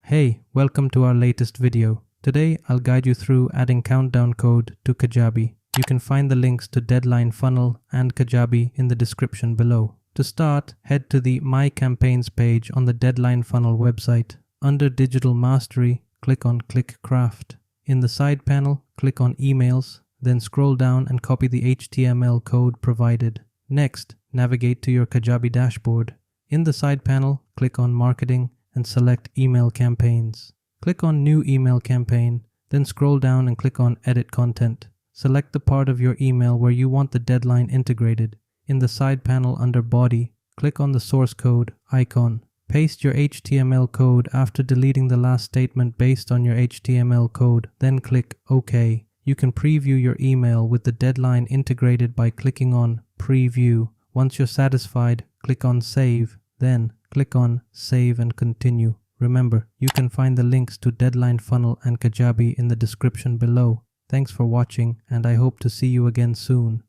Hey, welcome to our latest video. Today, I'll guide you through adding countdown code to Kajabi. You can find the links to Deadline Funnel and Kajabi in the description below. To start, head to the My Campaigns page on the Deadline Funnel website. Under Digital Mastery, click on Click Craft. In the side panel, click on Emails, then scroll down and copy the HTML code provided. Next, navigate to your Kajabi dashboard. In the side panel, click on Marketing and select Email Campaigns. Click on New Email Campaign, then scroll down and click on Edit Content. Select the part of your email where you want the deadline integrated. In the side panel under Body, click on the source code icon. Paste your HTML code after deleting the last statement based on your HTML code, then click OK. You can preview your email with the deadline integrated by clicking on Preview. Once you're satisfied, click on Save, then click on Save and Continue. Remember, you can find the links to Deadline Funnel and Kajabi in the description below. Thanks for watching, and I hope to see you again soon.